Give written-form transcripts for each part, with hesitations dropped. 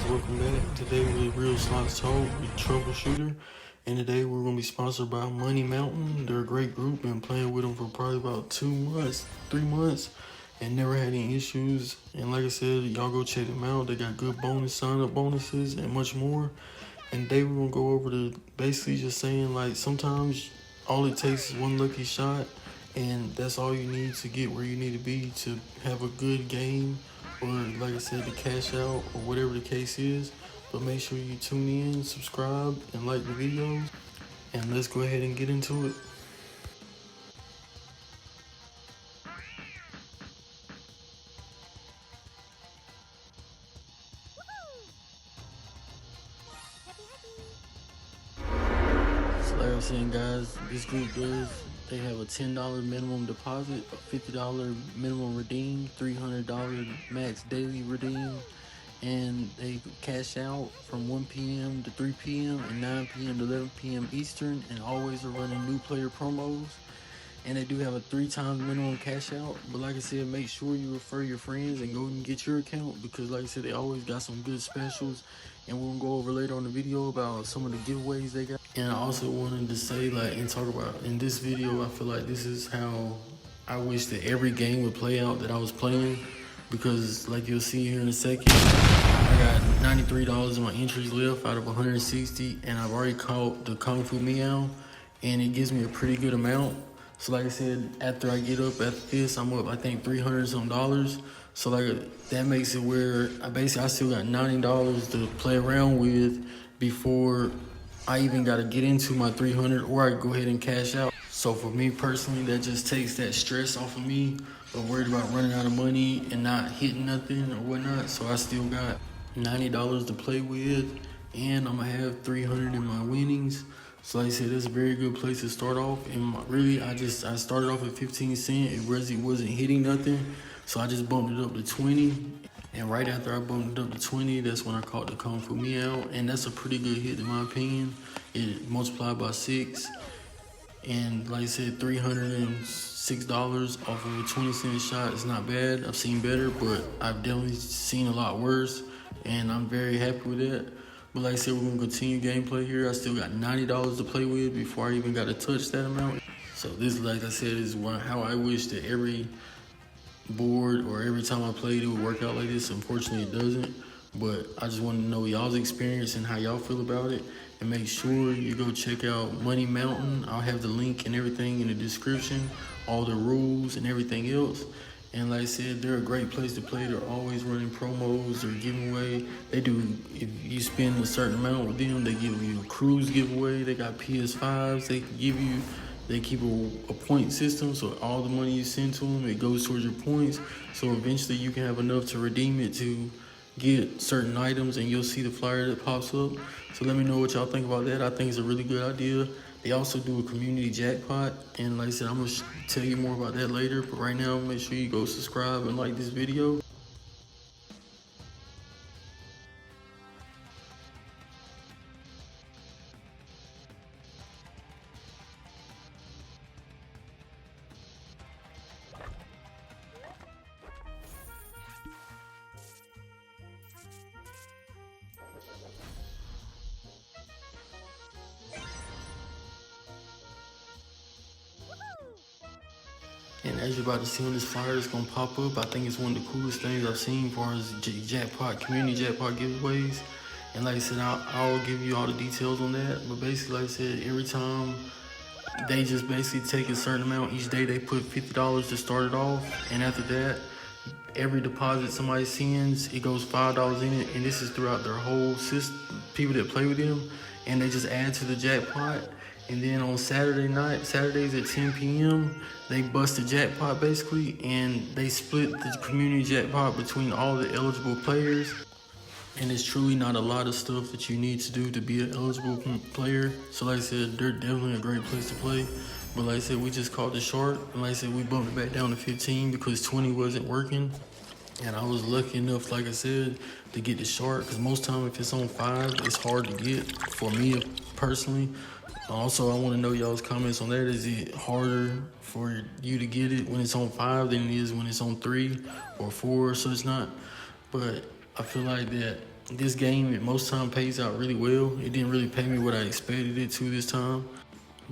welcome back. Today we're Real Slots Talk with Troubleshooter, and today we're going to be sponsored by Money Mountain. They're a great group, been playing with them for probably about 2 months, 3 months, and never had any issues. And like I said, y'all go check them out. They got good sign-up bonuses and much more. And today we're going to go over to basically just saying, like, sometimes all it takes is one lucky shot, and that's all you need to get where you need to be to have a good game, or like I said, to cash out, or whatever the case is. But make sure you tune in, subscribe, and like the videos. And let's go ahead and get into it. So like I was saying, guys, this group they have a $10 minimum deposit, a $50 minimum redeem, $300 max daily redeem, and they cash out from 1 p.m. to 3 p.m. and 9 p.m. to 11 p.m. Eastern, and always are running new player promos. And they do have a 3 times minimum cash out. But like I said, make sure you refer your friends and go and get your account, because like I said, they always got some good specials. And we're gonna go over later on the video about some of the giveaways they got. And I also wanted to say, like, and talk about in this video, I feel like this is how I wish that every game would play out that I was playing. Because like you'll see here in a second, I got $93 in my entries left out of 160, and I've already caught the Kung Fu Meow, and it gives me a pretty good amount. So like I said, after I get up after this, I'm up, I think, $300 some. So like that makes it where I still got $90 to play around with before I even got to get into my 300, or I go ahead and cash out. So for me personally, that just takes that stress off of me of worried about running out of money and not hitting nothing or whatnot. So I still got $90 to play with, and I'm gonna have 300 in my winnings. So like I said, that's a very good place to start off. And really, I started off at 15 cents. It really wasn't hitting nothing, so I just bumped it up to 20. And right after I bumped it up to 20, that's when I caught the Kung Fu Meow, and that's a pretty good hit in my opinion. It multiplied by 6, and like I said, $306 off of a 20-cent shot is not bad. I've seen better, but I've definitely seen a lot worse, and I'm very happy with that. But like I said, we're gonna continue gameplay here. I still got $90 to play with before I even got to touch that amount. So this, like I said, is how I wish that every board or every time I played it would work out like this. Unfortunately, it doesn't. But I just want to know y'all's experience and how y'all feel about it. And make sure you go check out Money Mountain. I'll have the link and everything in the description, all the rules and everything else. And like I said, they're a great place to play. They're always running promos or giving away. They do, if you spend a certain amount with them, they give you a cruise giveaway. They got PS5s. They keep a point system, so all the money you send to them, it goes towards your points. So eventually you can have enough to redeem it to get certain items, and you'll see the flyer that pops up. So let me know what y'all think about that. I think it's a really good idea. They also do a community jackpot, and like I said, I'm gonna tell you more about that later. But right now, make sure you go subscribe and like this video. And as you're about to see on this flyer that's gonna pop up, I think it's one of the coolest things I've seen as far as jackpot, community jackpot giveaways. And like I said, I'll give you all the details on that. But basically, like I said, every time they just basically take a certain amount each day, they put $50 to start it off. And after that, every deposit somebody sends, it goes $5 in it. And this is throughout their whole system, people that play with them. And they just add to the jackpot. And then on Saturdays at 10 p.m., they bust the jackpot basically, and they split the community jackpot between all the eligible players. And it's truly not a lot of stuff that you need to do to be an eligible player. So like I said, they're definitely a great place to play. But like I said, we just caught the shark, and like I said, we bumped it back down to 15 because 20 wasn't working. And I was lucky enough, like I said, to get the shark, because most time if it's on 5, it's hard to get for me personally. Also, I want to know y'all's comments on that. Is it harder for you to get it when it's on 5 than it is when it's on 3 or 4 or such not? But I feel like that This game, it most time pays out really well. It didn't really pay me what I expected it to this time,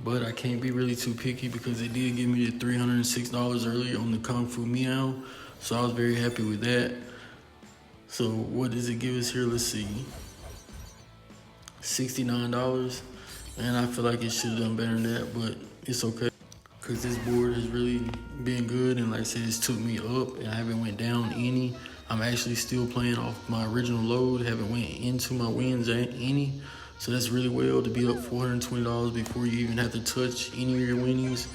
but I can't be really too picky because it did give me the $306 earlier on the Kung Fu Meow, so I was very happy with that. So what does it give us here? Let's see, $69, and I feel like it should have done better than that, but it's okay. Cause this board has really been good, and like I said, it's took me up and I haven't went down any. I'm actually still playing off my original load, haven't went into my wins any. So that's really well to be up $420 before you even have to touch any of your winnings.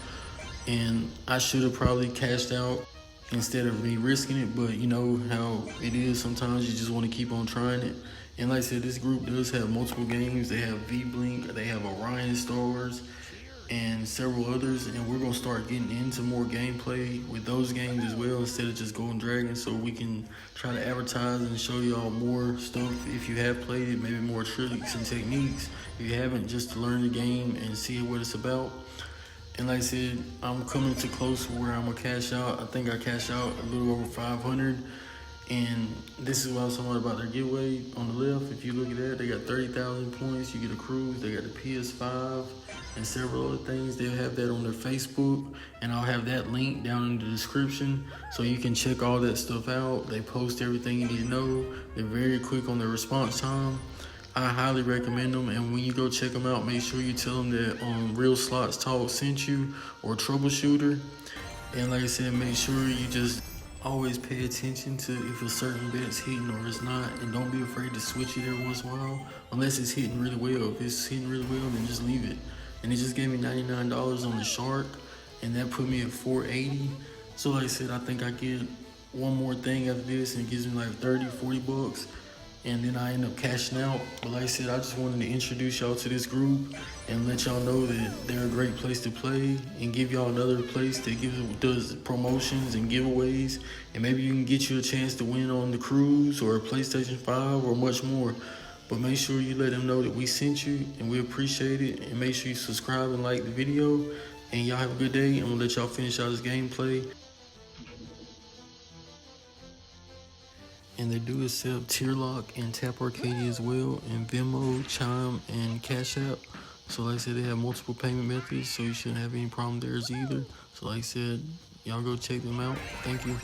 And I should have probably cashed out instead of me risking it, but you know how it is, sometimes you just want to keep on trying it. And like I said, this group does have multiple games. They have V-Blink, they have Orion Stars, and several others, and we're gonna start getting into more gameplay with those games as well instead of just Golden Dragon, so we can try to advertise and show y'all more stuff if you have played it, maybe more tricks and techniques if you haven't, just to learn the game and see what it's about. And like I said, I'm coming to close to where I'm gonna cash out. I think I cashed out a little over 500. And this is what I was talking about their giveaway on the left. If you look at that, they got 30,000 points. You get a cruise. They got the PS5 and several other things. They'll have that on their Facebook, and I'll have that link down in the description so you can check all that stuff out. They post everything you need to know. They're very quick on their response time. I highly recommend them, and when you go check them out, make sure you tell them that Real Slots Talk sent you, or Troubleshooter. And like I said, make sure you just always pay attention to if a certain bet's hitting or it's not, and don't be afraid to switch it every once in a while, unless it's hitting really well. If it's hitting really well, then just leave it. And it just gave me $99 on the Shark, and that put me at 480. So like I said, I think I get one more thing after this, and it gives me like 30, 40 bucks. And then I end up cashing out. But like I said, I just wanted to introduce y'all to this group and let y'all know that they're a great place to play, and give y'all another place that does promotions and giveaways, and maybe you can get you a chance to win on the cruise or a PlayStation 5 or much more. But make sure you let them know that we sent you, and we appreciate it. And make sure you subscribe and like the video. And y'all have a good day. I'm gonna let y'all finish out this gameplay. And they do accept Tier Lock and Tap Arcadia as well, and Venmo, Chime, and Cash App. So like I said, they have multiple payment methods, so you shouldn't have any problem there either. So like I said, y'all go check them out. Thank you.